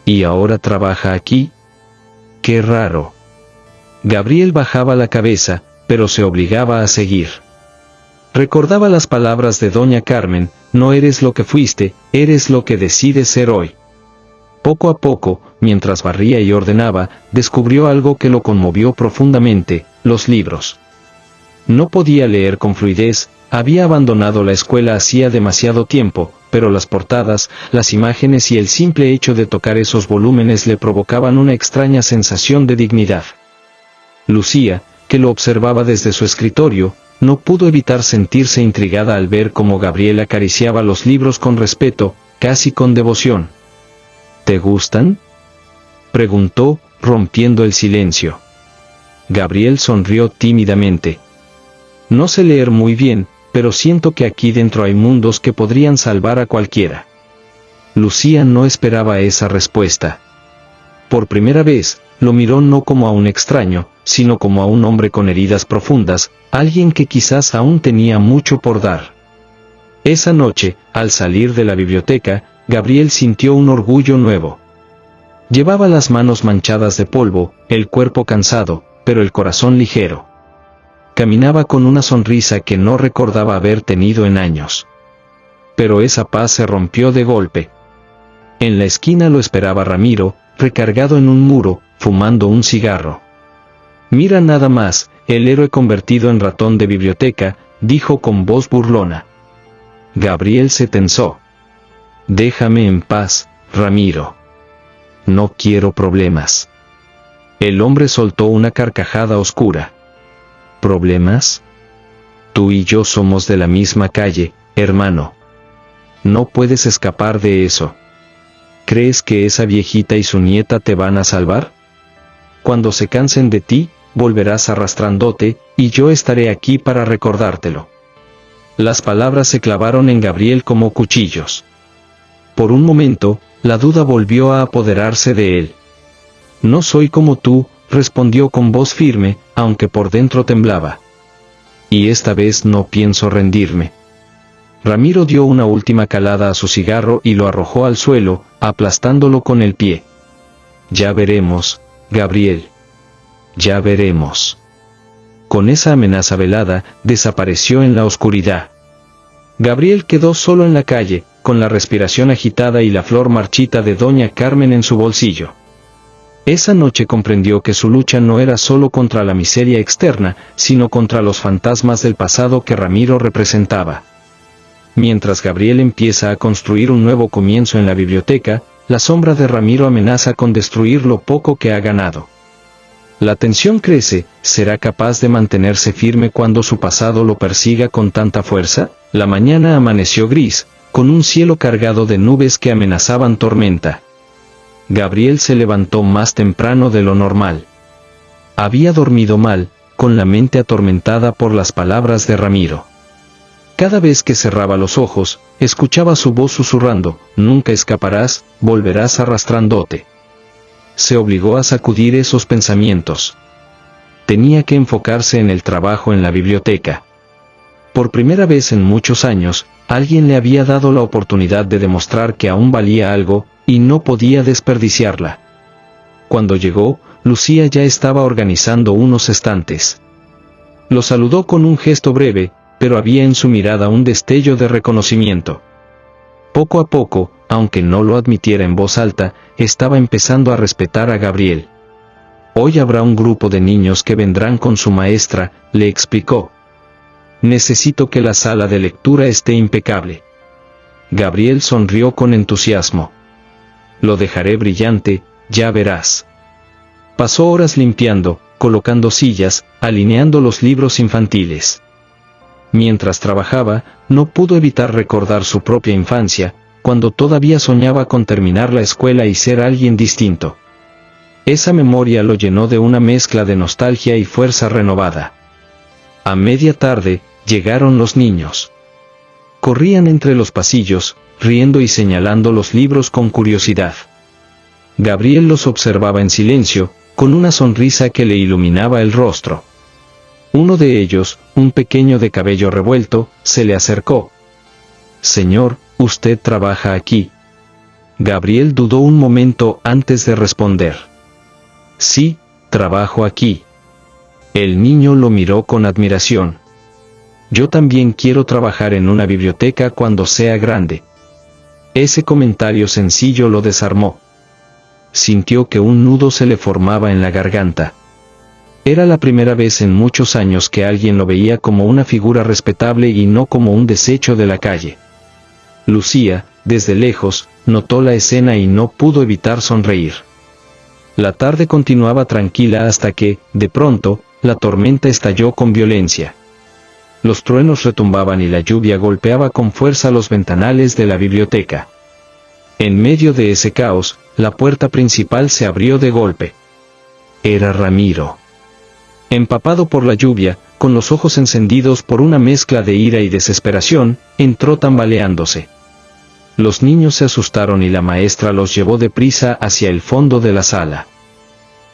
¿Y ahora trabaja aquí? ¡Qué raro! Gabriel bajaba la cabeza, pero se obligaba a seguir. Recordaba las palabras de Doña Carmen: no eres lo que fuiste, eres lo que decides ser hoy. Poco a poco, mientras barría y ordenaba, descubrió algo que lo conmovió profundamente: los libros. No podía leer con fluidez, había abandonado la escuela hacía demasiado tiempo, pero las portadas, las imágenes y el simple hecho de tocar esos volúmenes le provocaban una extraña sensación de dignidad. Lucía, que lo observaba desde su escritorio, no pudo evitar sentirse intrigada al ver cómo Gabriel acariciaba los libros con respeto, casi con devoción. ¿Te gustan?, preguntó, rompiendo el silencio. Gabriel sonrió tímidamente. No sé leer muy bien, pero siento que aquí dentro hay mundos que podrían salvar a cualquiera. Lucía no esperaba esa respuesta. Por primera vez, lo miró no como a un extraño, sino como a un hombre con heridas profundas, alguien que quizás aún tenía mucho por dar. Esa noche, al salir de la biblioteca, Gabriel sintió un orgullo nuevo. Llevaba las manos manchadas de polvo, el cuerpo cansado, pero el corazón ligero. Caminaba con una sonrisa que no recordaba haber tenido en años. Pero esa paz se rompió de golpe. En la esquina lo esperaba Ramiro, recargado en un muro, fumando un cigarro. «Mira nada más, el héroe convertido en ratón de biblioteca», dijo con voz burlona. Gabriel se tensó. «Déjame en paz, Ramiro. No quiero problemas». El hombre soltó una carcajada oscura. ¿Problemas? Tú y yo somos de la misma calle, hermano. No puedes escapar de eso. ¿Crees que esa viejita y su nieta te van a salvar? Cuando se cansen de ti, volverás arrastrándote, y yo estaré aquí para recordártelo. Las palabras se clavaron en Gabriel como cuchillos. Por un momento, la duda volvió a apoderarse de él. No soy como tú, respondió con voz firme, aunque por dentro temblaba. Y esta vez no pienso rendirme. Ramiro dio una última calada a su cigarro y lo arrojó al suelo, aplastándolo con el pie. Ya veremos, Gabriel. Ya veremos. Con esa amenaza velada, desapareció en la oscuridad. Gabriel quedó solo en la calle, con la respiración agitada y la flor marchita de Doña Carmen en su bolsillo. Esa noche comprendió que su lucha no era solo contra la miseria externa, sino contra los fantasmas del pasado que Ramiro representaba. Mientras Gabriel empieza a construir un nuevo comienzo en la biblioteca, la sombra de Ramiro amenaza con destruir lo poco que ha ganado. La tensión crece. ¿Será capaz de mantenerse firme cuando su pasado lo persiga con tanta fuerza? La mañana amaneció gris, con un cielo cargado de nubes que amenazaban tormenta. Gabriel se levantó más temprano de lo normal. Había dormido mal, con la mente atormentada por las palabras de Ramiro. Cada vez que cerraba los ojos, escuchaba su voz susurrando: «Nunca escaparás, volverás arrastrándote». Se obligó a sacudir esos pensamientos. Tenía que enfocarse en el trabajo en la biblioteca. Por primera vez en muchos años, alguien le había dado la oportunidad de demostrar que aún valía algo, y no podía desperdiciarla. Cuando llegó, Lucía ya estaba organizando unos estantes. Lo saludó con un gesto breve, pero había en su mirada un destello de reconocimiento. Poco a poco, aunque no lo admitiera en voz alta, estaba empezando a respetar a Gabriel. «Hoy habrá un grupo de niños que vendrán con su maestra», le explicó. «Necesito que la sala de lectura esté impecable». Gabriel sonrió con entusiasmo. «Lo dejaré brillante, ya verás». Pasó horas limpiando, colocando sillas, alineando los libros infantiles. Mientras trabajaba, no pudo evitar recordar su propia infancia, cuando todavía soñaba con terminar la escuela y ser alguien distinto. Esa memoria lo llenó de una mezcla de nostalgia y fuerza renovada. A media tarde, llegaron los niños. Corrían entre los pasillos, riendo y señalando los libros con curiosidad. Gabriel los observaba en silencio, con una sonrisa que le iluminaba el rostro. Uno de ellos, un pequeño de cabello revuelto, se le acercó. «Señor, ¿usted trabaja aquí?» Gabriel dudó un momento antes de responder. «Sí, trabajo aquí». El niño lo miró con admiración. «Yo también quiero trabajar en una biblioteca cuando sea grande». Ese comentario sencillo lo desarmó. Sintió que un nudo se le formaba en la garganta. Era la primera vez en muchos años que alguien lo veía como una figura respetable y no como un desecho de la calle. Lucía, desde lejos, notó la escena y no pudo evitar sonreír. La tarde continuaba tranquila hasta que, de pronto, la tormenta estalló con violencia. Los truenos retumbaban y la lluvia golpeaba con fuerza los ventanales de la biblioteca. En medio de ese caos, la puerta principal se abrió de golpe. Era Ramiro. Empapado por la lluvia, con los ojos encendidos por una mezcla de ira y desesperación, entró tambaleándose. Los niños se asustaron y la maestra los llevó deprisa hacia el fondo de la sala.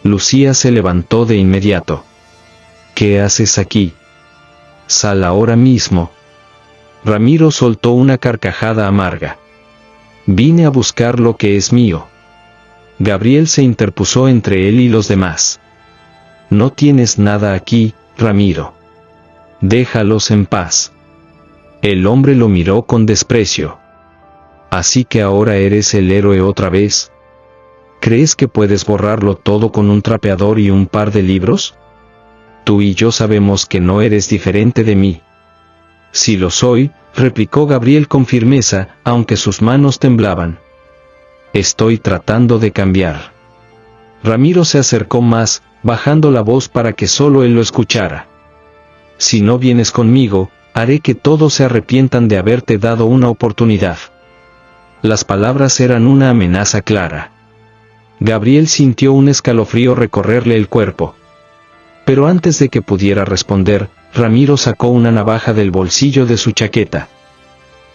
Lucía se levantó de inmediato. «¿Qué haces aquí? Sal ahora mismo». Ramiro soltó una carcajada amarga. «Vine a buscar lo que es mío». Gabriel se interpuso entre él y los demás. «No tienes nada aquí, Ramiro. Déjalos en paz». El hombre lo miró con desprecio. «¿Así que ahora eres el héroe otra vez? ¿Crees que puedes borrarlo todo con un trapeador y un par de libros? Tú y yo sabemos que no eres diferente de mí». «Sí lo soy», replicó Gabriel con firmeza, aunque sus manos temblaban. «Estoy tratando de cambiar». Ramiro se acercó más, bajando la voz para que solo él lo escuchara. «Si no vienes conmigo, haré que todos se arrepientan de haberte dado una oportunidad». Las palabras eran una amenaza clara. Gabriel sintió un escalofrío recorrerle el cuerpo. Pero antes de que pudiera responder, Ramiro sacó una navaja del bolsillo de su chaqueta.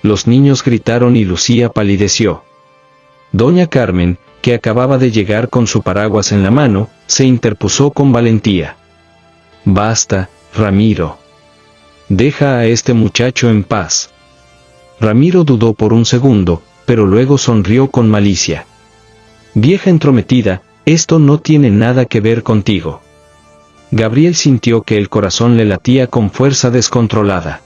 Los niños gritaron y Lucía palideció. Doña Carmen, que acababa de llegar con su paraguas en la mano, se interpuso con valentía. «Basta, Ramiro. Deja a este muchacho en paz». Ramiro dudó por un segundo, pero luego sonrió con malicia. «Vieja entrometida, esto no tiene nada que ver contigo». Gabriel sintió que el corazón le latía con fuerza descontrolada.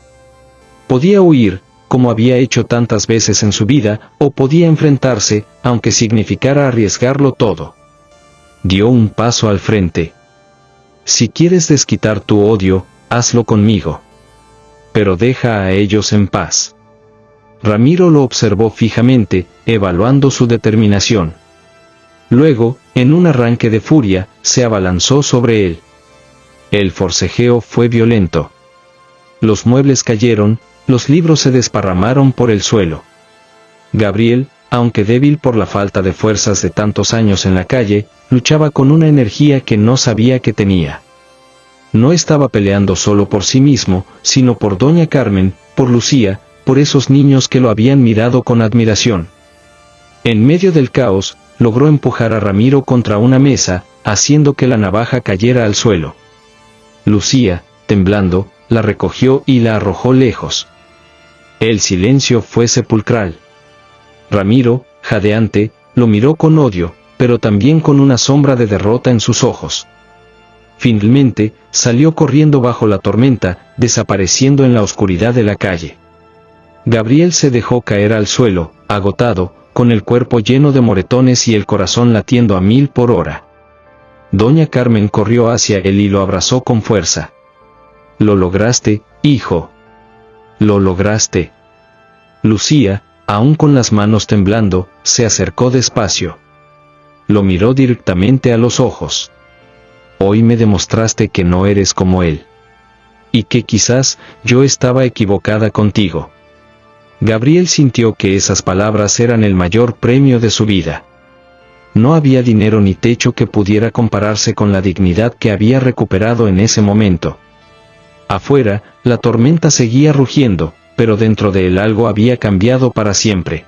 Podía huir, como había hecho tantas veces en su vida, o podía enfrentarse, aunque significara arriesgarlo todo. Dio un paso al frente. «Si quieres desquitar tu odio, hazlo conmigo. Pero deja a ellos en paz». Ramiro lo observó fijamente, evaluando su determinación. Luego, en un arranque de furia, se abalanzó sobre él. El forcejeo fue violento. Los muebles cayeron, los libros se desparramaron por el suelo. Gabriel, aunque débil por la falta de fuerzas de tantos años en la calle, luchaba con una energía que no sabía que tenía. No estaba peleando solo por sí mismo, sino por doña Carmen, por Lucía, por esos niños que lo habían mirado con admiración. En medio del caos, logró empujar a Ramiro contra una mesa, haciendo que la navaja cayera al suelo. Lucía, temblando, la recogió y la arrojó lejos. El silencio fue sepulcral. Ramiro, jadeante, lo miró con odio, pero también con una sombra de derrota en sus ojos. Finalmente, salió corriendo bajo la tormenta, desapareciendo en la oscuridad de la calle. Gabriel se dejó caer al suelo, agotado, con el cuerpo lleno de moretones y el corazón latiendo a 1000 por hora. Doña Carmen corrió hacia él y lo abrazó con fuerza. «Lo lograste, hijo. Lo lograste». Lucía, aún con las manos temblando, se acercó despacio. Lo miró directamente a los ojos. «Hoy me demostraste que no eres como él. Y que quizás yo estaba equivocada contigo». Gabriel sintió que esas palabras eran el mayor premio de su vida. No había dinero ni techo que pudiera compararse con la dignidad que había recuperado en ese momento. Afuera, la tormenta seguía rugiendo, pero dentro de él algo había cambiado para siempre.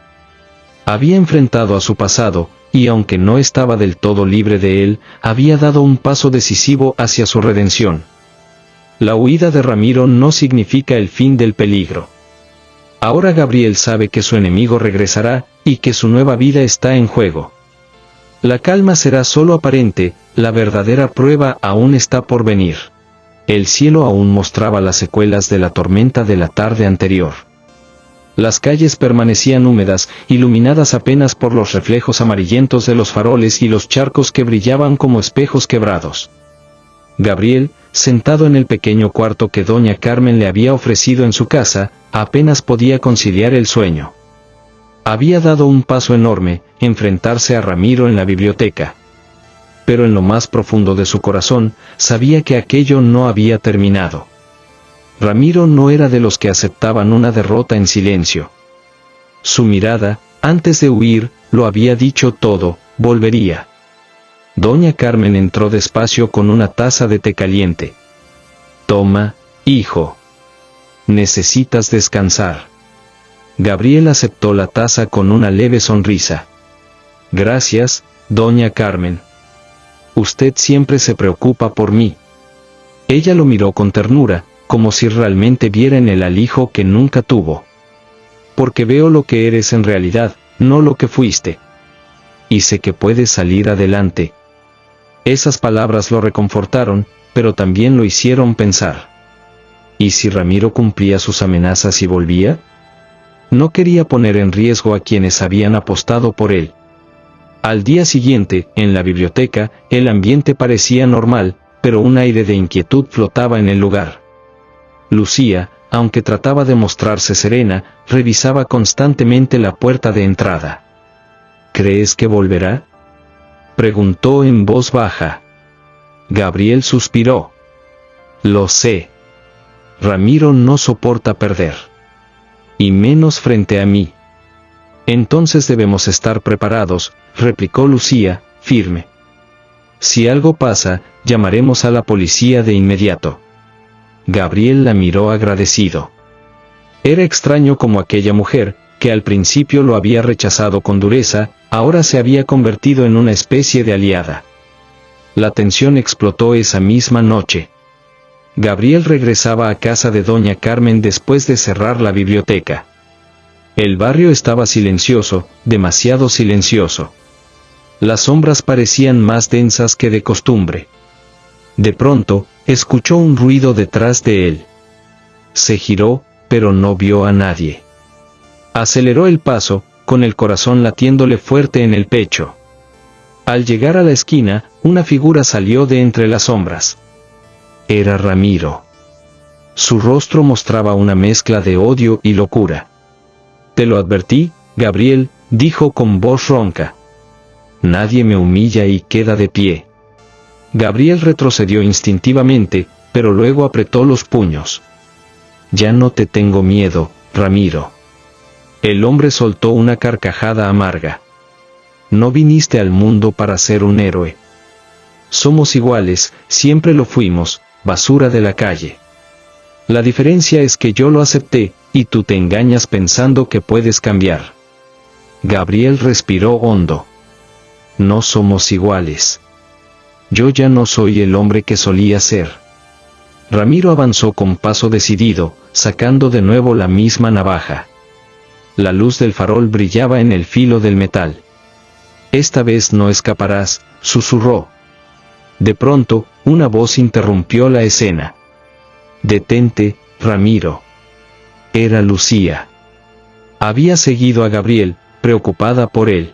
Había enfrentado a su pasado, y aunque no estaba del todo libre de él, había dado un paso decisivo hacia su redención. La huida de Ramiro no significa el fin del peligro. Ahora Gabriel sabe que su enemigo regresará, y que su nueva vida está en juego. La calma será solo aparente, la verdadera prueba aún está por venir. El cielo aún mostraba las secuelas de la tormenta de la tarde anterior. Las calles permanecían húmedas, iluminadas apenas por los reflejos amarillentos de los faroles y los charcos que brillaban como espejos quebrados. Gabriel, sentado en el pequeño cuarto que doña Carmen le había ofrecido en su casa, apenas podía conciliar el sueño. Había dado un paso enorme, enfrentarse a Ramiro en la biblioteca. Pero en lo más profundo de su corazón, sabía que aquello no había terminado. Ramiro no era de los que aceptaban una derrota en silencio. Su mirada, antes de huir, lo había dicho todo: volvería. Doña Carmen entró despacio con una taza de té caliente. «Toma, hijo. Necesitas descansar». Gabriel aceptó la taza con una leve sonrisa. «Gracias, doña Carmen. Usted siempre se preocupa por mí». Ella lo miró con ternura, como si realmente viera en él al hijo que nunca tuvo. «Porque veo lo que eres en realidad, no lo que fuiste. Y sé que puedes salir adelante». Esas palabras lo reconfortaron, pero también lo hicieron pensar. ¿Y si Ramiro cumplía sus amenazas y volvía? No quería poner en riesgo a quienes habían apostado por él. Al día siguiente, en la biblioteca, el ambiente parecía normal, pero un aire de inquietud flotaba en el lugar. Lucía, aunque trataba de mostrarse serena, revisaba constantemente la puerta de entrada. «¿Crees que volverá?», preguntó en voz baja. Gabriel suspiró. «Lo sé. Ramiro no soporta perder. Y menos frente a mí». «Entonces debemos estar preparados», replicó Lucía, firme. «Si algo pasa, llamaremos a la policía de inmediato». Gabriel la miró agradecido. Era extraño como aquella mujer, que al principio lo había rechazado con dureza, ahora se había convertido en una especie de aliada. La tensión explotó esa misma noche. Gabriel regresaba a casa de doña Carmen después de cerrar la biblioteca. El barrio estaba silencioso, demasiado silencioso. Las sombras parecían más densas que de costumbre. De pronto, escuchó un ruido detrás de él. Se giró, pero no vio a nadie. Aceleró el paso, con el corazón latiéndole fuerte en el pecho. Al llegar a la esquina, una figura salió de entre las sombras. Era Ramiro. Su rostro mostraba una mezcla de odio y locura. «Te lo advertí, Gabriel», dijo con voz ronca. «Nadie me humilla y queda de pie». Gabriel retrocedió instintivamente, pero luego apretó los puños. Ya no te tengo miedo, Ramiro. El hombre soltó una carcajada amarga. No viniste al mundo para ser un héroe. Somos iguales, siempre lo fuimos, basura de la calle. La diferencia es que yo lo acepté, y tú te engañas pensando que puedes cambiar. Gabriel respiró hondo. No somos iguales. Yo ya no soy el hombre que solía ser. Ramiro avanzó con paso decidido, sacando de nuevo la misma navaja. La luz del farol brillaba en el filo del metal. Esta vez no escaparás, susurró. De pronto, una voz interrumpió la escena. Detente, Ramiro. Era Lucía. Había seguido a Gabriel, preocupada por él.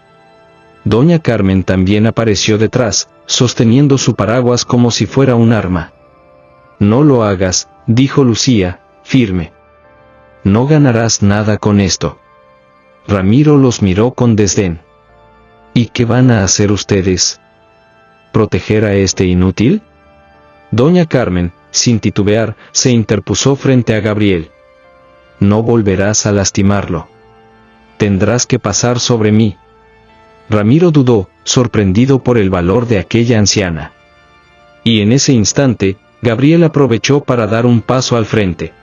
Doña Carmen también apareció detrás, sosteniendo su paraguas como si fuera un arma. No lo hagas, dijo Lucía, firme. No ganarás nada con esto. Ramiro los miró con desdén. ¿Y qué van a hacer ustedes? ¿Proteger a este inútil? Doña Carmen, sin titubear, se interpuso frente a Gabriel. No volverás a lastimarlo. Tendrás que pasar sobre mí. Ramiro dudó, sorprendido por el valor de aquella anciana. Y en ese instante, Gabriel aprovechó para dar un paso al frente.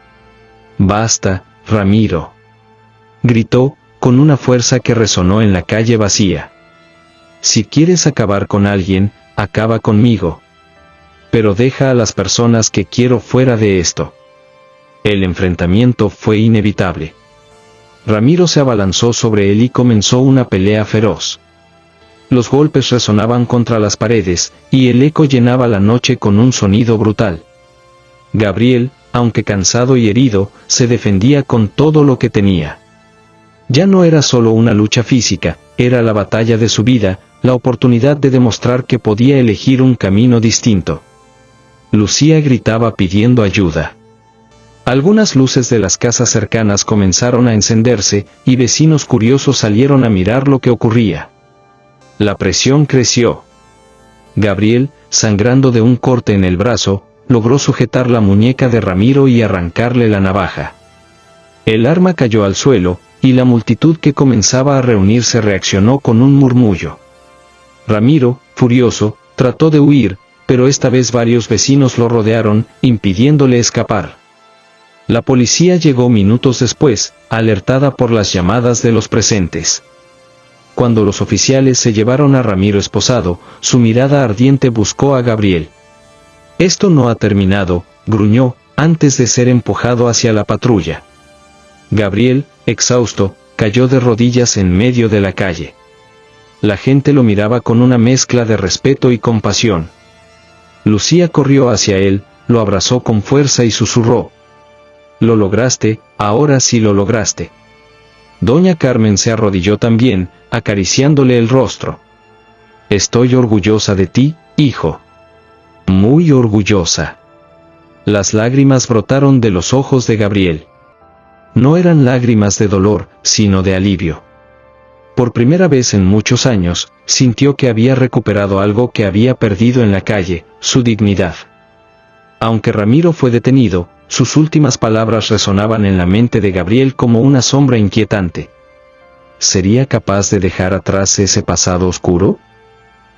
Basta, Ramiro. Gritó, con una fuerza que resonó en la calle vacía. Si quieres acabar con alguien, acaba conmigo. Pero deja a las personas que quiero fuera de esto. El enfrentamiento fue inevitable. Ramiro se abalanzó sobre él y comenzó una pelea feroz. Los golpes resonaban contra las paredes, y el eco llenaba la noche con un sonido brutal. Gabriel, aunque cansado y herido, se defendía con todo lo que tenía. Ya no era solo una lucha física, era la batalla de su vida, la oportunidad de demostrar que podía elegir un camino distinto. Lucía gritaba pidiendo ayuda. Algunas luces de las casas cercanas comenzaron a encenderse, y vecinos curiosos salieron a mirar lo que ocurría. La presión creció. Gabriel, sangrando de un corte en el brazo, logró sujetar la muñeca de Ramiro y arrancarle la navaja. El arma cayó al suelo, y la multitud que comenzaba a reunirse reaccionó con un murmullo. Ramiro, furioso, trató de huir, pero esta vez varios vecinos lo rodearon, impidiéndole escapar. La policía llegó minutos después, alertada por las llamadas de los presentes. Cuando los oficiales se llevaron a Ramiro esposado, su mirada ardiente buscó a Gabriel. Esto no ha terminado, gruñó, antes de ser empujado hacia la patrulla. Gabriel, exhausto, cayó de rodillas en medio de la calle. La gente lo miraba con una mezcla de respeto y compasión. Lucía corrió hacia él, lo abrazó con fuerza y susurró. Lo lograste, ahora sí lo lograste. Doña Carmen se arrodilló también, acariciándole el rostro. Estoy orgullosa de ti, hijo. Muy orgullosa. Las lágrimas brotaron de los ojos de Gabriel. No eran lágrimas de dolor, sino de alivio. Por primera vez en muchos años, sintió que había recuperado algo que había perdido en la calle, su dignidad. Aunque Ramiro fue detenido, sus últimas palabras resonaban en la mente de Gabriel como una sombra inquietante. ¿Sería capaz de dejar atrás ese pasado oscuro?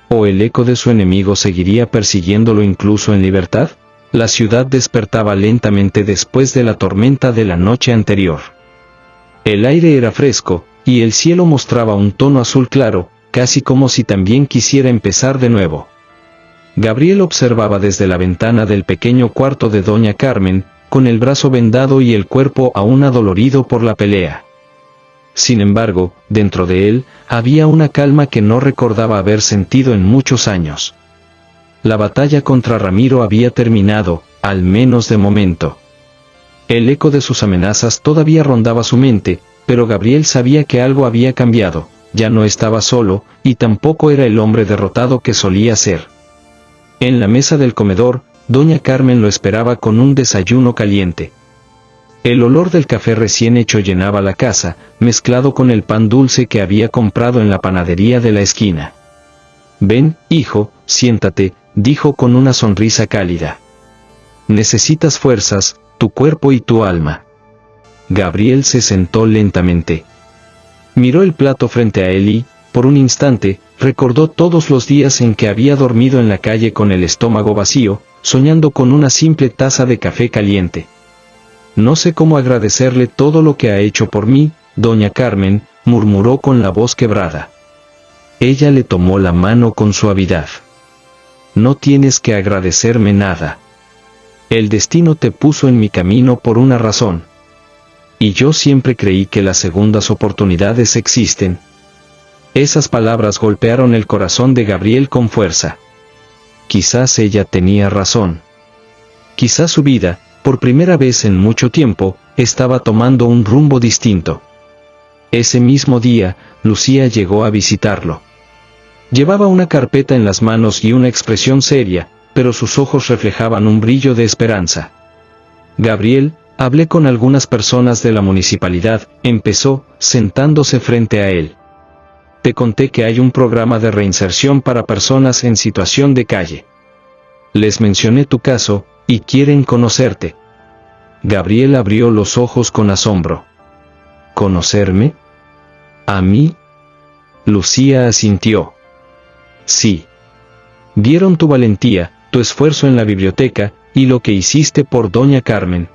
¿O el eco de su enemigo seguiría persiguiéndolo incluso en libertad? La ciudad despertaba lentamente después de la tormenta de la noche anterior. El aire era fresco, y el cielo mostraba un tono azul claro, casi como si también quisiera empezar de nuevo. Gabriel observaba desde la ventana del pequeño cuarto de Doña Carmen, con el brazo vendado y el cuerpo aún adolorido por la pelea. Sin embargo, dentro de él, había una calma que no recordaba haber sentido en muchos años. La batalla contra Ramiro había terminado, al menos de momento. El eco de sus amenazas todavía rondaba su mente, pero Gabriel sabía que algo había cambiado, ya no estaba solo, y tampoco era el hombre derrotado que solía ser. En la mesa del comedor, Doña Carmen lo esperaba con un desayuno caliente. El olor del café recién hecho llenaba la casa, mezclado con el pan dulce que había comprado en la panadería de la esquina. Ven, hijo, siéntate, dijo con una sonrisa cálida. Necesitas fuerzas, tu cuerpo y tu alma. Gabriel se sentó lentamente. Miró el plato frente a él y, por un instante, recordó todos los días en que había dormido en la calle con el estómago vacío, soñando con una simple taza de café caliente. No sé cómo agradecerle todo lo que ha hecho por mí, doña Carmen, murmuró con la voz quebrada. Ella le tomó la mano con suavidad. No tienes que agradecerme nada. El destino te puso en mi camino por una razón. Y yo siempre creí que las segundas oportunidades existen. Esas palabras golpearon el corazón de Gabriel con fuerza. Quizás ella tenía razón. Quizás su vida, por primera vez en mucho tiempo, estaba tomando un rumbo distinto. Ese mismo día, Lucía llegó a visitarlo. Llevaba una carpeta en las manos y una expresión seria, pero sus ojos reflejaban un brillo de esperanza. Gabriel, hablé con algunas personas de la municipalidad, empezó, sentándose frente a él. Te conté que hay un programa de reinserción para personas en situación de calle. Les mencioné tu caso, y quieren conocerte. Gabriel abrió los ojos con asombro. ¿Conocerme? ¿A mí? Lucía asintió. Sí. Vieron tu valentía, tu esfuerzo en la biblioteca, y lo que hiciste por doña Carmen.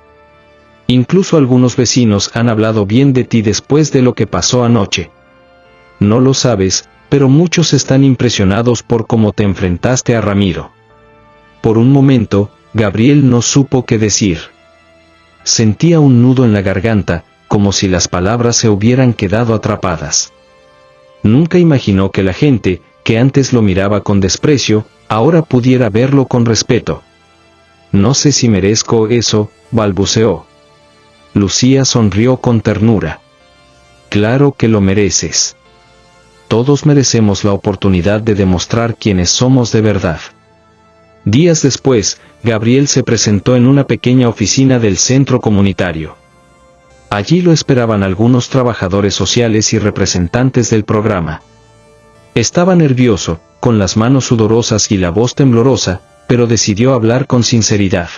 Incluso algunos vecinos han hablado bien de ti después de lo que pasó anoche. No lo sabes, pero muchos están impresionados por cómo te enfrentaste a Ramiro. Por un momento, Gabriel no supo qué decir. Sentía un nudo en la garganta, como si las palabras se hubieran quedado atrapadas. Nunca imaginó que la gente, que antes lo miraba con desprecio, ahora pudiera verlo con respeto. No sé si merezco eso, balbuceó. Lucía sonrió con ternura. Claro que lo mereces. Todos merecemos la oportunidad de demostrar quiénes somos de verdad. Días después, Gabriel se presentó en una pequeña oficina del centro comunitario. Allí lo esperaban algunos trabajadores sociales y representantes del programa. Estaba nervioso, con las manos sudorosas y la voz temblorosa, pero decidió hablar con sinceridad.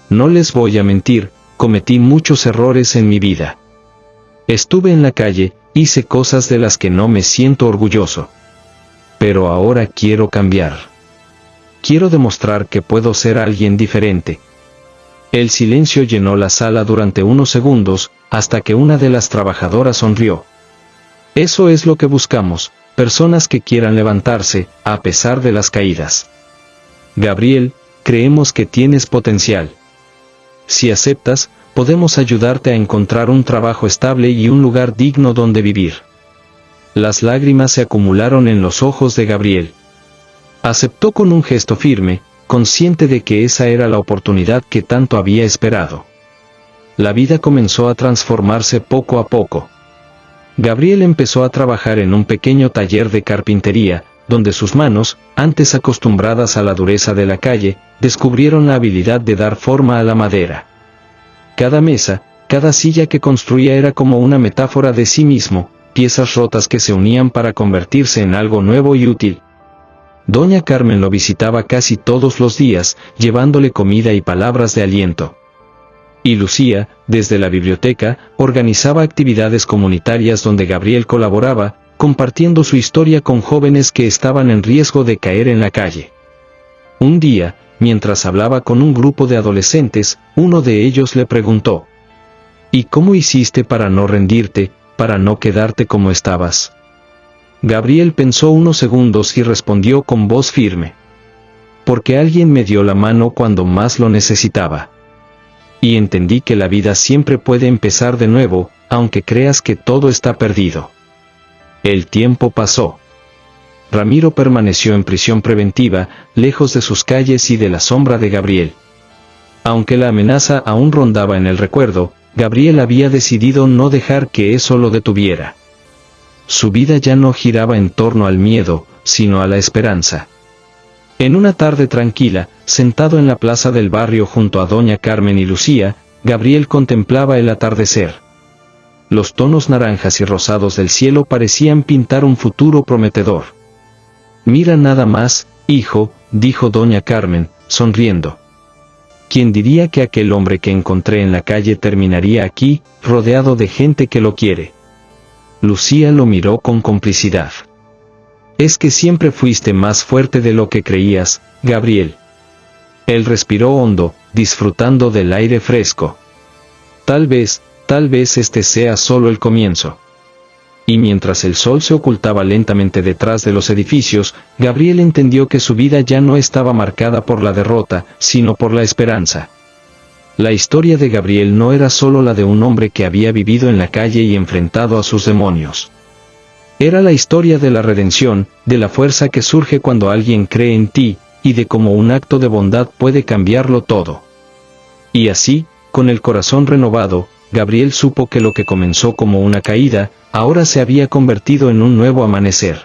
No les voy a mentir, cometí muchos errores en mi vida. Estuve en la calle, hice cosas de las que no me siento orgulloso. Pero ahora quiero cambiar. Quiero demostrar que puedo ser alguien diferente. El silencio llenó la sala durante unos segundos, hasta que una de las trabajadoras sonrió. Eso es lo que buscamos, personas que quieran levantarse, a pesar de las caídas. Gabriel, creemos que tienes potencial. Si aceptas, podemos ayudarte a encontrar un trabajo estable y un lugar digno donde vivir. Las lágrimas se acumularon en los ojos de Gabriel. Aceptó con un gesto firme, consciente de que esa era la oportunidad que tanto había esperado. La vida comenzó a transformarse poco a poco. Gabriel empezó a trabajar en un pequeño taller de carpintería, donde sus manos, antes acostumbradas a la dureza de la calle, descubrieron la habilidad de dar forma a la madera. Cada mesa, cada silla que construía era como una metáfora de sí mismo, piezas rotas que se unían para convertirse en algo nuevo y útil. Doña Carmen lo visitaba casi todos los días, llevándole comida y palabras de aliento. Y Lucía, desde la biblioteca, organizaba actividades comunitarias donde Gabriel colaboraba, compartiendo su historia con jóvenes que estaban en riesgo de caer en la calle. Un día, mientras hablaba con un grupo de adolescentes, uno de ellos le preguntó: ¿y cómo hiciste para no rendirte, para no quedarte como estabas? Gabriel pensó unos segundos y respondió con voz firme: porque alguien me dio la mano cuando más lo necesitaba. Y entendí que la vida siempre puede empezar de nuevo, aunque creas que todo está perdido. El tiempo pasó. Ramiro permaneció en prisión preventiva, lejos de sus calles y de la sombra de Gabriel. Aunque la amenaza aún rondaba en el recuerdo, Gabriel había decidido no dejar que eso lo detuviera. Su vida ya no giraba en torno al miedo, sino a la esperanza. En una tarde tranquila, sentado en la plaza del barrio junto a doña Carmen y Lucía, Gabriel contemplaba el atardecer. Los tonos naranjas y rosados del cielo parecían pintar un futuro prometedor. Mira nada más, hijo, dijo doña Carmen, sonriendo. ¿Quién diría que aquel hombre que encontré en la calle terminaría aquí, rodeado de gente que lo quiere? Lucía lo miró con complicidad. Es que siempre fuiste más fuerte de lo que creías, Gabriel. Él respiró hondo, disfrutando del aire fresco. Tal vez este sea solo el comienzo. Y mientras el sol se ocultaba lentamente detrás de los edificios, Gabriel entendió que su vida ya no estaba marcada por la derrota, sino por la esperanza. La historia de Gabriel no era solo la de un hombre que había vivido en la calle y enfrentado a sus demonios. Era la historia de la redención, de la fuerza que surge cuando alguien cree en ti, y de cómo un acto de bondad puede cambiarlo todo. Y así, con el corazón renovado, Gabriel supo que lo que comenzó como una caída, ahora se había convertido en un nuevo amanecer.